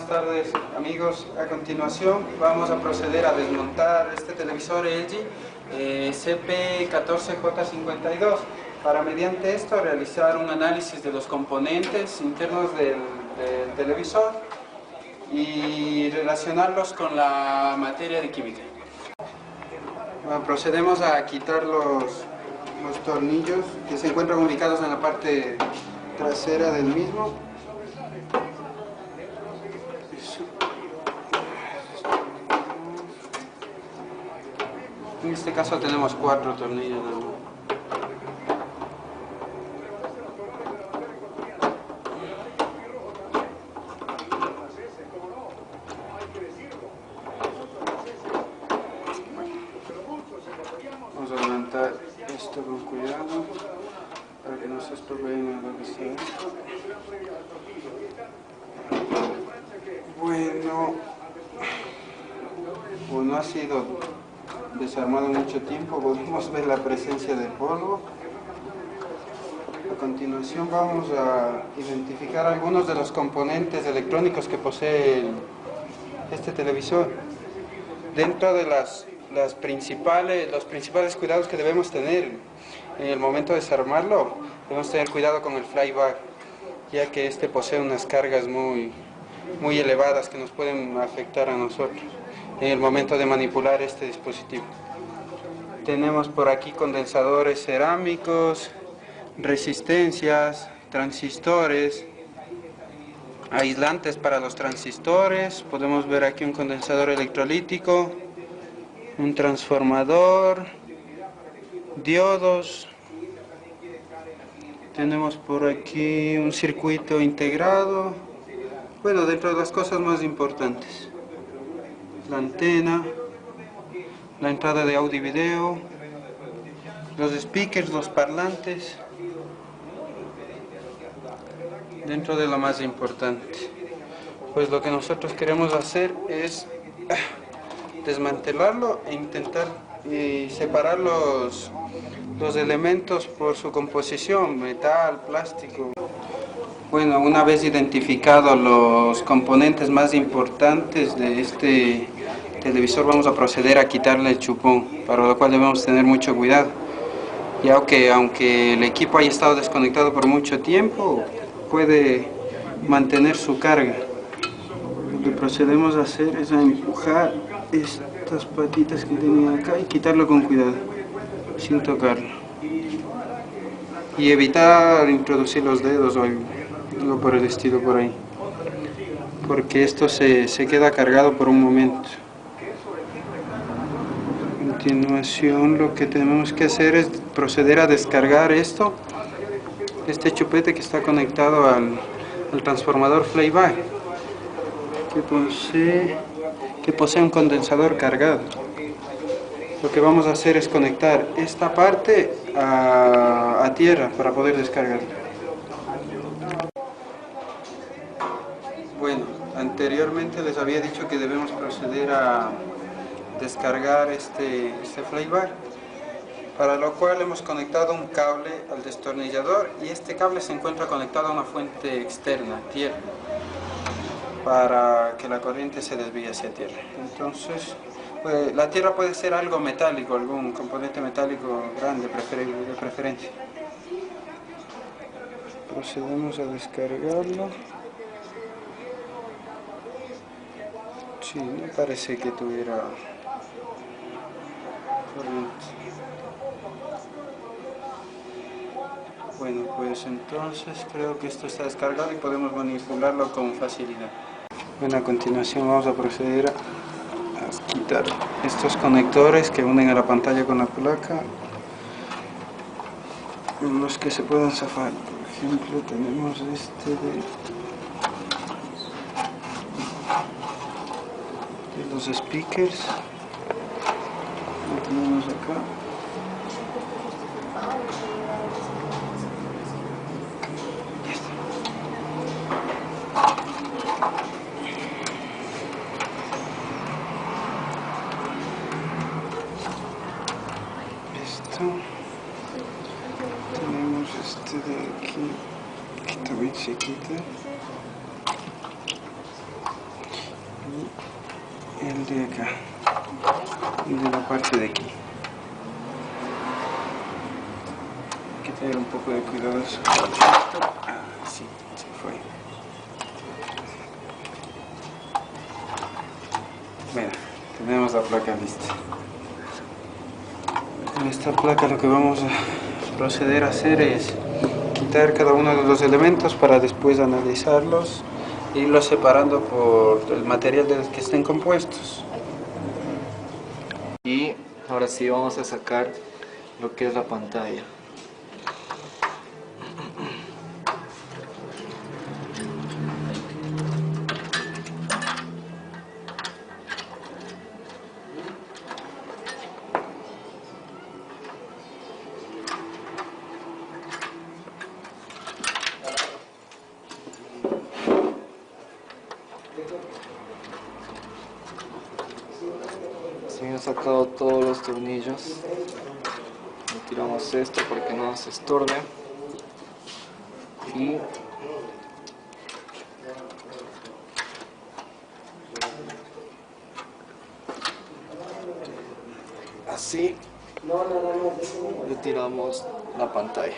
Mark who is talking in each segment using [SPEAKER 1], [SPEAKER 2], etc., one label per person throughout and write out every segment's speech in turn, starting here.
[SPEAKER 1] buenas tardes amigos. A continuación vamos a proceder a desmontar este televisor LG CP14J52 para mediante esto realizar un análisis de los componentes internos del televisor y relacionarlos con la materia de química. Bueno, procedemos a quitar los tornillos que se encuentran ubicados en la parte trasera del mismo. En este caso tenemos 4 tornillos. Vamos a levantar esto con cuidado para que no se estropeen lo que sea. Bueno, ha sido desarmado mucho tiempo, podemos ver la presencia de polvo. A continuación vamos a identificar algunos de los componentes electrónicos que posee este televisor. Dentro de los principales cuidados que debemos tener en el momento de desarmarlo, debemos tener cuidado con el flyback, ya que este posee unas cargas muy elevadas que nos pueden afectar a nosotros en el momento de manipular este dispositivo. Tenemos por aquí condensadores cerámicos, resistencias, transistores, aislantes para los transistores. Podemos ver aquí un condensador electrolítico, un transformador, diodos. Tenemos por aquí un circuito integrado. Bueno, dentro de las cosas más importantes, la antena, la entrada de audio y video, los speakers, los parlantes, dentro de lo más importante. Pues lo que nosotros queremos hacer es desmantelarlo e intentar separar los elementos por su composición, metal, plástico. Bueno, una vez identificados los componentes más importantes de este televisor, vamos a proceder a quitarle el chupón, para lo cual debemos tener mucho cuidado, ya que aunque el equipo haya estado desconectado por mucho tiempo, puede mantener su carga. Lo que procedemos a hacer es a empujar estas patitas que tenía acá y quitarlo con cuidado, sin tocarlo, y evitar introducir los dedos o algo por el estilo por ahí, porque esto se queda cargado por un momento. A continuación lo que tenemos que hacer es proceder a descargar este chupete que está conectado al transformador flyback, que posee un condensador cargado. Lo que vamos a hacer es conectar esta parte a tierra para poder descargarla. Bueno, anteriormente les había dicho que debemos proceder a descargar este flyback, para lo cual hemos conectado un cable al destornillador y este cable se encuentra conectado a una fuente externa, tierra, para que la corriente se desvíe hacia tierra. Entonces, la tierra puede ser algo metálico, algún componente metálico grande de preferencia. Procedemos a descargarlo. Sí, no parece que tuviera corriente. Bueno, pues entonces creo que esto está descargado y podemos manipularlo con facilidad. Bueno, a continuación vamos a proceder a quitar estos conectores que unen a la pantalla con la placa, los que se puedan zafar. Por ejemplo, tenemos este de los speakers, lo tenemos acá. Tenemos este de aquí, que también se quita. el de acá y de la parte de aquí. Hay que tener un poco de cuidado. Ah, sí, se fue. Bueno, tenemos la placa lista. En esta placa lo que vamos a proceder a hacer es quitar cada uno de los elementos para después analizarlos e irlos separando por el material del que estén compuestos.
[SPEAKER 2] Y ahora sí vamos a sacar lo que es la pantalla. Se han sacado todos los tornillos. Retiramos esto para que no se estorbe. Y así retiramos la pantalla.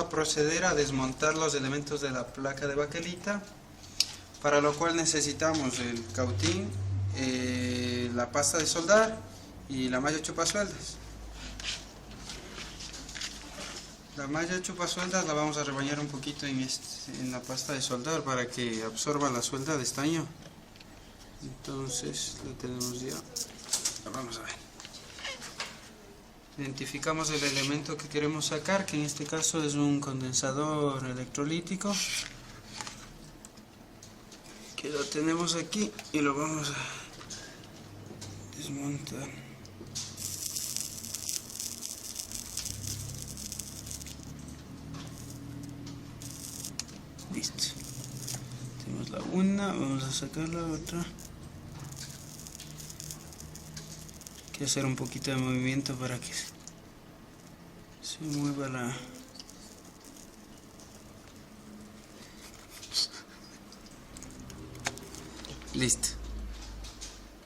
[SPEAKER 1] Proceder a desmontar los elementos de la placa de baquelita, para lo cual necesitamos el cautín, la pasta de soldar y la malla chupasueldas. La malla chupasueldas la vamos a rebañar un poquito en la pasta de soldar para que absorba la suelda de estaño. Entonces lo tenemos ya. Vamos a ver. Identificamos el elemento que queremos sacar, que en este caso es un condensador electrolítico, que lo tenemos aquí y lo vamos a desmontar. Listo. Tenemos la una, vamos a sacar la otra. Hay que hacer un poquito de movimiento para que se mueva la... Listo.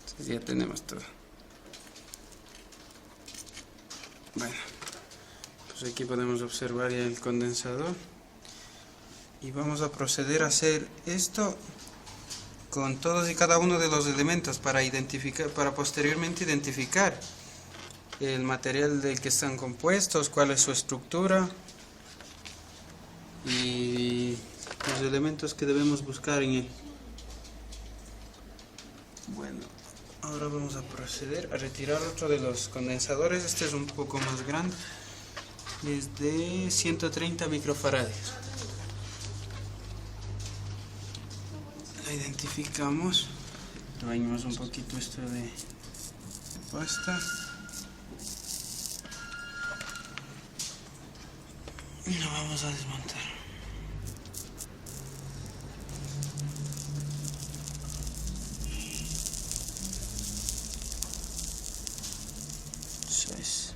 [SPEAKER 1] Entonces ya tenemos todo. Bueno, pues aquí podemos observar ya el condensador. Y vamos a proceder a hacer esto con todos y cada uno de los elementos para identificar, para posteriormente identificar el material del que están compuestos, cuál es su estructura y los elementos que debemos buscar en él. Bueno, ahora vamos a proceder a retirar otro de los condensadores. Este es un poco más grande, es de 130 microfarads. La identificamos, rebañamos un poquito esto de pasta y lo vamos a desmontar. Eso es.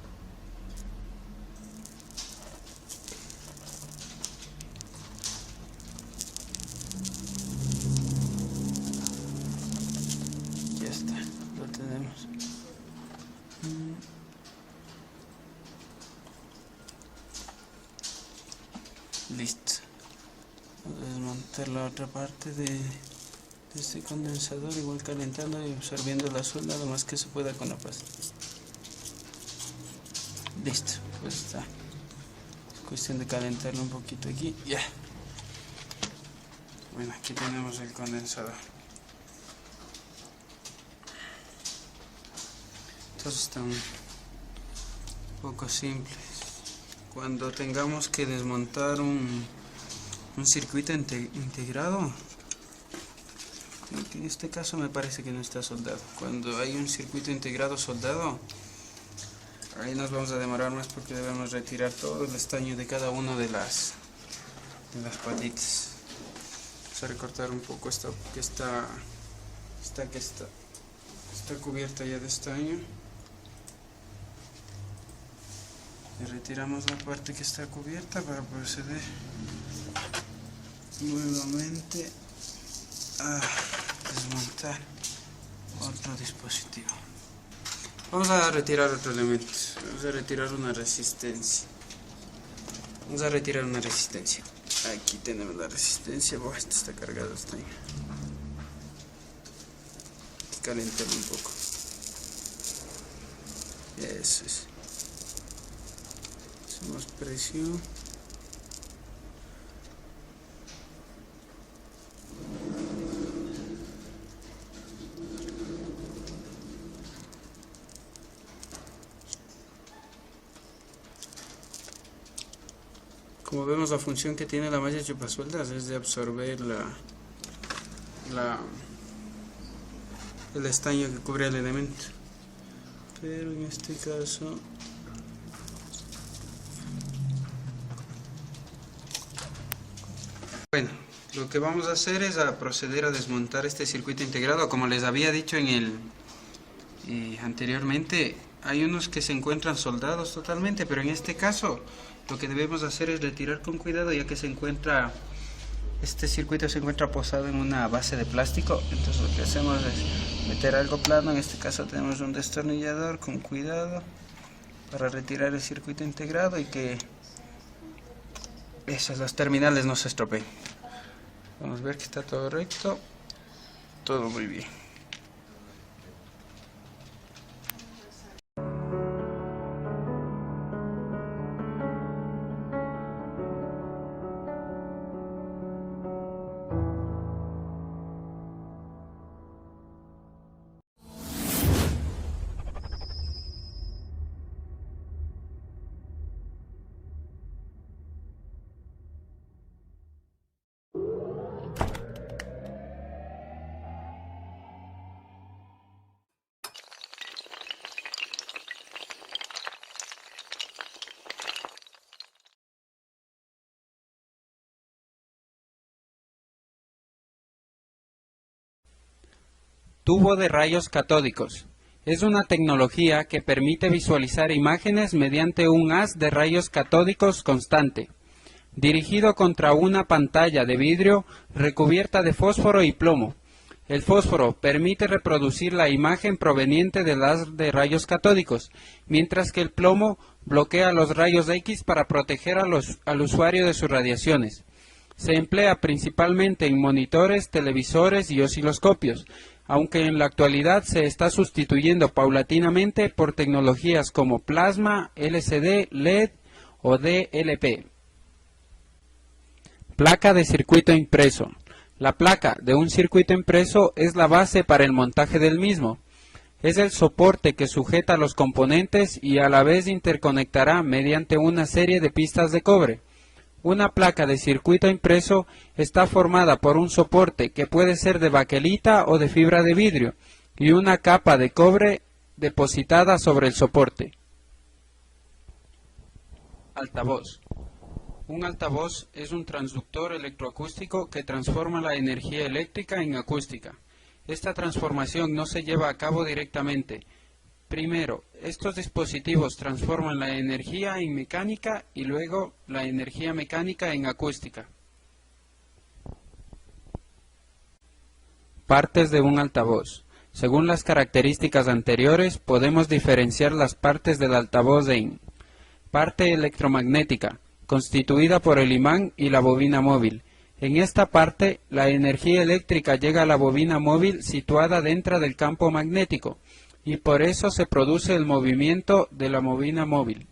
[SPEAKER 1] Ya está, lo tenemos. Listo. Vamos a desmontar la otra parte de este condensador, igual calentando y absorbiendo la suelda lo más que se pueda con la pasta. Listo, pues está. Es cuestión de calentarlo un poquito aquí. Ya. Bueno, aquí tenemos el condensador. Estos están un poco simples. Cuando tengamos que desmontar un circuito integrado, en este caso me parece que no está soldado. Cuando hay un circuito integrado soldado, ahí nos vamos a demorar más porque debemos retirar todo el estaño de cada una de las patitas. Vamos a recortar un poco esta que está cubierta ya de estaño. Y retiramos la parte que está cubierta para proceder nuevamente a desmontar otro dispositivo. Vamos a retirar otro elemento. Vamos a retirar una resistencia. Aquí tenemos la resistencia. Oh, esta está cargada, está ahí. Calentarlo un poco. Eso es. Hacemos presión. Como vemos, la función que tiene la malla chupasueldas es de absorber el estaño que cubre el elemento, pero en este caso bueno, lo que vamos a hacer es proceder a desmontar este circuito integrado. Como les había dicho anteriormente, hay unos que se encuentran soldados totalmente, pero en este caso lo que debemos hacer es retirar con cuidado, ya que este circuito se encuentra posado en una base de plástico. Entonces lo que hacemos es meter algo plano. En este caso tenemos un destornillador con cuidado para retirar el circuito integrado y que los terminales no se estropeen. Vamos a ver que está todo recto, todo muy bien.
[SPEAKER 3] Tubo de rayos catódicos. Es una tecnología que permite visualizar imágenes mediante un haz de rayos catódicos constante, dirigido contra una pantalla de vidrio recubierta de fósforo y plomo. El fósforo permite reproducir la imagen proveniente del haz de rayos catódicos, mientras que el plomo bloquea los rayos X para proteger al usuario de sus radiaciones. Se emplea principalmente en monitores, televisores y osciloscopios, aunque en la actualidad se está sustituyendo paulatinamente por tecnologías como plasma, LCD, LED o DLP. Placa de circuito impreso. La placa de un circuito impreso es la base para el montaje del mismo. Es el soporte que sujeta los componentes y a la vez interconectará mediante una serie de pistas de cobre. Una placa de circuito impreso está formada por un soporte que puede ser de baquelita o de fibra de vidrio y una capa de cobre depositada sobre el soporte. Altavoz. Un altavoz es un transductor electroacústico que transforma la energía eléctrica en acústica. Esta transformación no se lleva a cabo directamente. Primero, estos dispositivos transforman la energía en mecánica y luego la energía mecánica en acústica. Partes de un altavoz. Según las características anteriores, podemos diferenciar las partes del altavoz en: parte electromagnética, constituida por el imán y la bobina móvil. En esta parte, la energía eléctrica llega a la bobina móvil situada dentro del campo magnético, y por eso se produce el movimiento de la bobina móvil.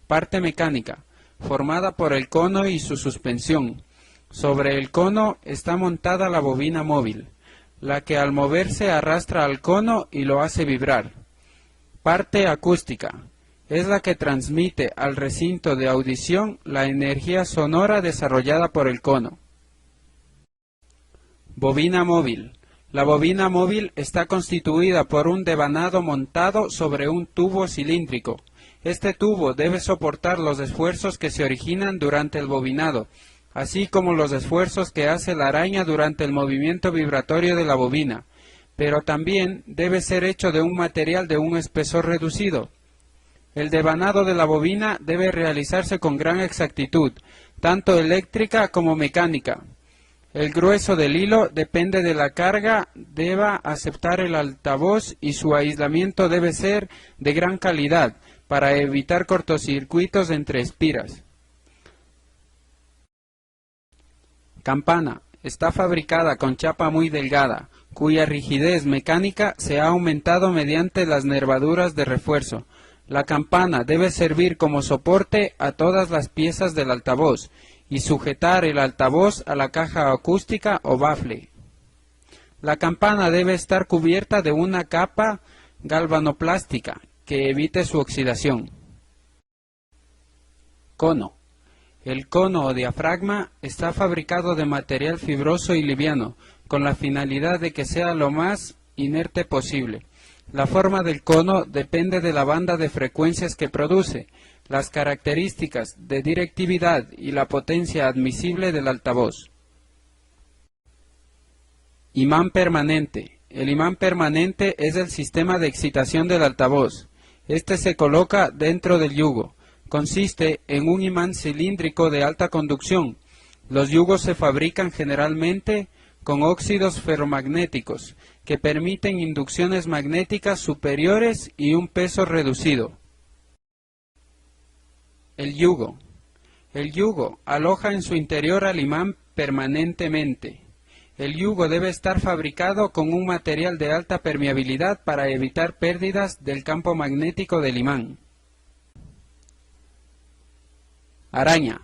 [SPEAKER 3] Parte mecánica, formada por el cono y su suspensión. Sobre el cono está montada la bobina móvil, la que al moverse arrastra al cono y lo hace vibrar. Parte acústica. Es la que transmite al recinto de audición la energía sonora desarrollada por el cono. Bobina móvil. La bobina móvil está constituida por un devanado montado sobre un tubo cilíndrico. Este tubo debe soportar los esfuerzos que se originan durante el bobinado, así como los esfuerzos que hace la araña durante el movimiento vibratorio de la bobina, pero también debe ser hecho de un material de un espesor reducido. El devanado de la bobina debe realizarse con gran exactitud, tanto eléctrica como mecánica. El grueso del hilo depende de la carga deba aceptar el altavoz y su aislamiento debe ser de gran calidad para evitar cortocircuitos entre espiras. Campana. Está fabricada con chapa muy delgada, cuya rigidez mecánica se ha aumentado mediante las nervaduras de refuerzo. La campana debe servir como soporte a todas las piezas del altavoz y sujetar el altavoz a la caja acústica o bafle. La campana debe estar cubierta de una capa galvanoplástica que evite su oxidación. Cono. El cono o diafragma está fabricado de material fibroso y liviano, con la finalidad de que sea lo más inerte posible. La forma del cono depende de la banda de frecuencias que produce, las características de directividad y la potencia admisible del altavoz. Imán permanente. El imán permanente es el sistema de excitación del altavoz. Este se coloca dentro del yugo. Consiste en un imán cilíndrico de alta conducción. Los yugos se fabrican generalmente con óxidos ferromagnéticos, que permiten inducciones magnéticas superiores y un peso reducido. El yugo. El yugo aloja en su interior al imán permanentemente. El yugo debe estar fabricado con un material de alta permeabilidad para evitar pérdidas del campo magnético del imán. Araña.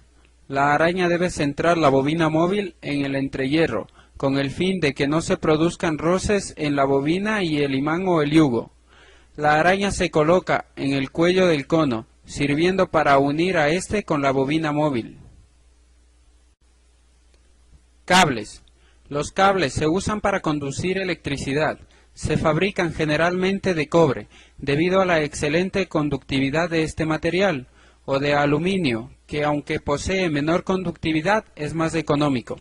[SPEAKER 3] La araña debe centrar la bobina móvil en el entrehierro, con el fin de que no se produzcan roces en la bobina y el imán o el yugo. La araña se coloca en el cuello del cono, sirviendo para unir a este con la bobina móvil. Cables. Los cables se usan para conducir electricidad. Se fabrican generalmente de cobre, debido a la excelente conductividad de este material, o de aluminio, que aunque posee menor conductividad es más económico.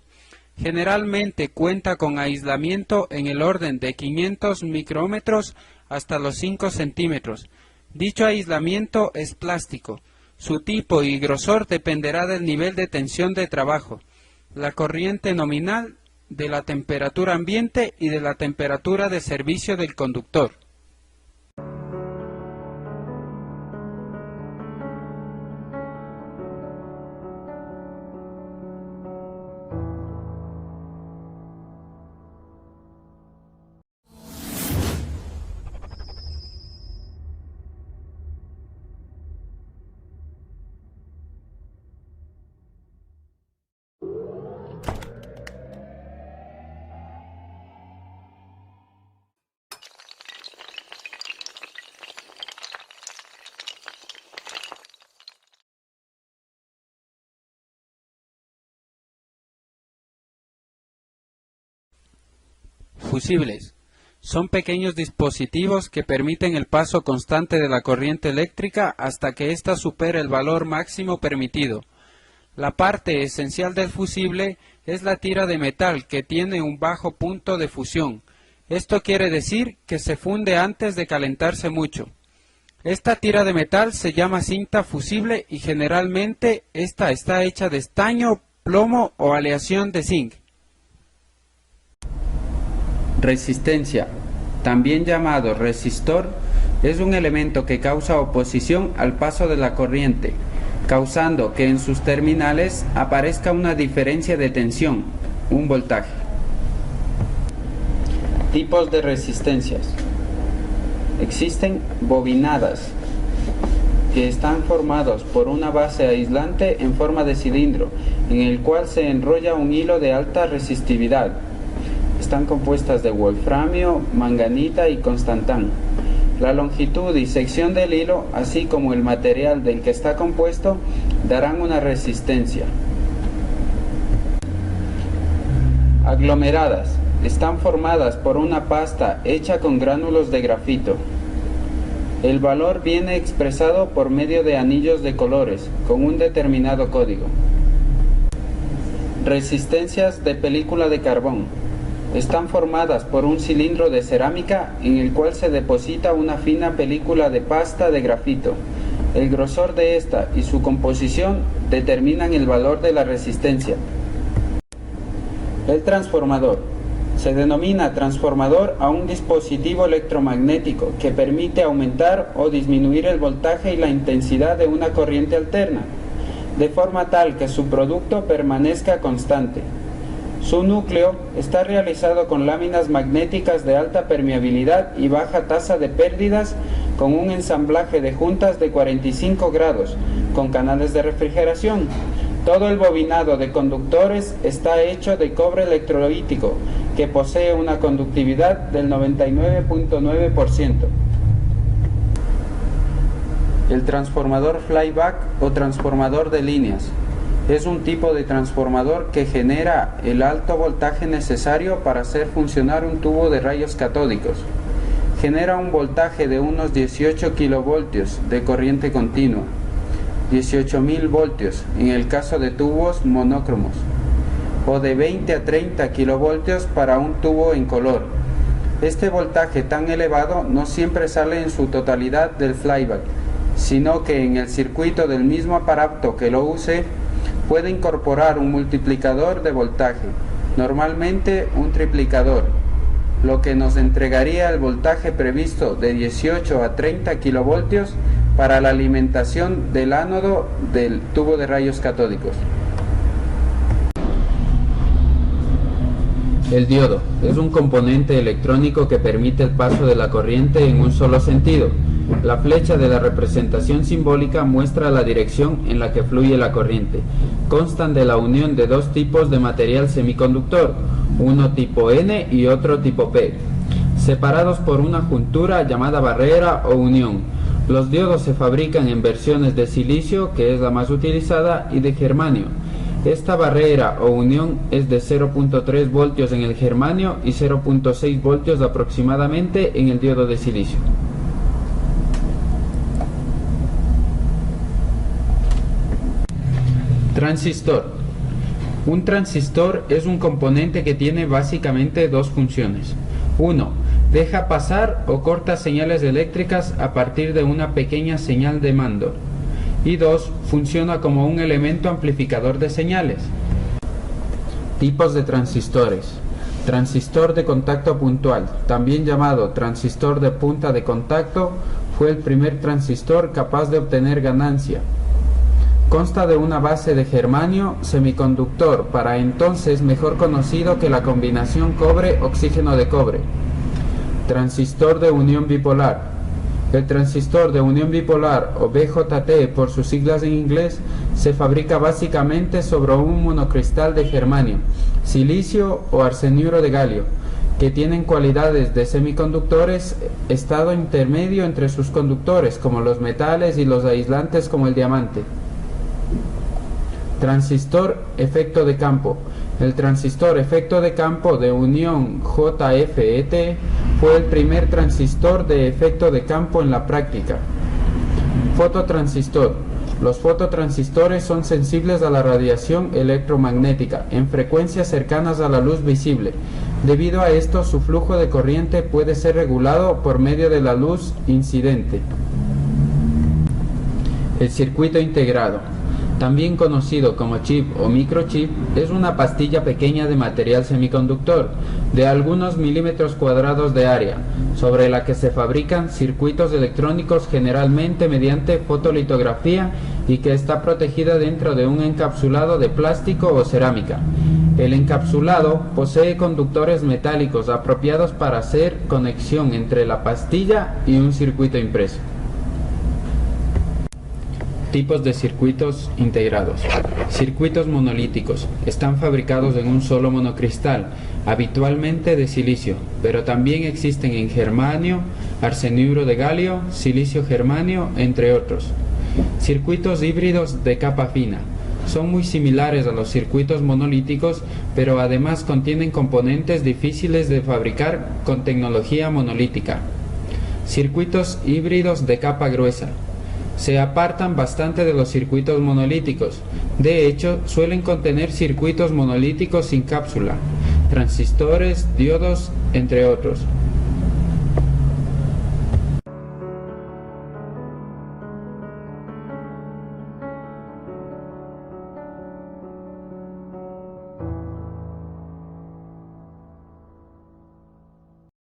[SPEAKER 3] Generalmente cuenta con aislamiento en el orden de 500 micrómetros hasta los 5 centímetros. Dicho aislamiento es plástico. Su tipo y grosor dependerá del nivel de tensión de trabajo, la corriente nominal, de la temperatura ambiente y de la temperatura de servicio del conductor. Fusibles. Son pequeños dispositivos que permiten el paso constante de la corriente eléctrica hasta que ésta supere el valor máximo permitido. La parte esencial del fusible es la tira de metal que tiene un bajo punto de fusión. Esto quiere decir que se funde antes de calentarse mucho. Esta tira de metal se llama cinta fusible y generalmente esta está hecha de estaño, plomo o aleación de zinc. Resistencia, también llamado resistor, es un elemento que causa oposición al paso de la corriente, causando que en sus terminales aparezca una diferencia de tensión, un voltaje. Tipos de resistencias. Existen bobinadas, que están formados por una base aislante en forma de cilindro, en el cual se enrolla un hilo de alta resistividad. Están compuestas de wolframio, manganita y constantán.
[SPEAKER 1] La longitud y sección del hilo, así como el material del que está compuesto, darán una resistencia. Aglomeradas. Están formadas por una pasta hecha con gránulos de grafito. El valor viene expresado por medio de anillos de colores, con un determinado código. Resistencias de película de carbón. Están formadas por un cilindro de cerámica en el cual se deposita una fina película de pasta de grafito. El grosor de esta y su composición determinan el valor de la resistencia. El transformador. Se denomina transformador a un dispositivo electromagnético que permite aumentar o disminuir el voltaje y la intensidad de una corriente alterna, de forma tal que su producto permanezca constante. Su núcleo está realizado con láminas magnéticas de alta permeabilidad y baja tasa de pérdidas, con un ensamblaje de juntas de 45 grados, con canales de refrigeración. Todo el bobinado de conductores está hecho de cobre electrolítico, que posee una conductividad del 99.9%. El transformador flyback o transformador de líneas es un tipo de transformador que genera el alto voltaje necesario para hacer funcionar un tubo de rayos catódicos. Genera un voltaje de unos 18 kilovoltios de corriente continua, 18.000 voltios en el caso de tubos monócromos, o de 20 a 30 kilovoltios para un tubo en color. Este voltaje tan elevado no siempre sale en su totalidad del flyback, sino que en el circuito del mismo aparato que lo use puede incorporar un multiplicador de voltaje, normalmente un triplicador, lo que nos entregaría el voltaje previsto de 18 a 30 kilovoltios para la alimentación del ánodo del tubo de rayos catódicos. El diodo es un componente electrónico que permite el paso de la corriente en un solo sentido. La flecha de la representación simbólica muestra la dirección en la que fluye la corriente. Constan de la unión de dos tipos de material semiconductor, uno tipo N y otro tipo P, separados por una juntura llamada barrera o unión. Los diodos se fabrican en versiones de silicio, que es la más utilizada, y de germanio. Esta barrera o unión es de 0.3 voltios en el germanio y 0.6 voltios aproximadamente en el diodo de silicio. Transistor. Un transistor es un componente que tiene básicamente dos funciones. 1. Deja pasar o corta señales eléctricas a partir de una pequeña señal de mando. Y 2. Funciona como un elemento amplificador de señales. Tipos de transistores. Transistor de contacto puntual, también llamado transistor de punta de contacto, fue el primer transistor capaz de obtener ganancia. Consta de una base de germanio, semiconductor, para entonces mejor conocido que la combinación cobre-oxígeno de cobre. Transistor de unión bipolar. El transistor de unión bipolar, o BJT por sus siglas en inglés, se fabrica básicamente sobre un monocristal de germanio, silicio o arseniuro de galio, que tienen cualidades de semiconductores, estado intermedio entre sus conductores, como los metales, y los aislantes, como el diamante. Transistor efecto de campo. El transistor efecto de campo de unión JFET fue el primer transistor de efecto de campo en la práctica. Fototransistor. Los fototransistores son sensibles a la radiación electromagnética en frecuencias cercanas a la luz visible. Debido a esto, su flujo de corriente puede ser regulado por medio de la luz incidente. El circuito integrado, también conocido como chip o microchip, es una pastilla pequeña de material semiconductor de algunos milímetros cuadrados de área, sobre la que se fabrican circuitos electrónicos generalmente mediante fotolitografía y que está protegida dentro de un encapsulado de plástico o cerámica. El encapsulado posee conductores metálicos apropiados para hacer conexión entre la pastilla y un circuito impreso. Tipos de circuitos integrados. Circuitos monolíticos. Están fabricados en un solo monocristal.
[SPEAKER 3] habitualmente de silicio, pero también existen en germanio, arseniuro de galio, silicio germanio, entre otros. Circuitos híbridos de capa fina. Son muy similares a los circuitos monolíticos, pero además contienen componentes difíciles de fabricar con tecnología monolítica. Circuitos híbridos de capa gruesa. Se apartan bastante de los circuitos monolíticos. De hecho, suelen contener circuitos monolíticos sin cápsula, transistores, diodos, entre otros.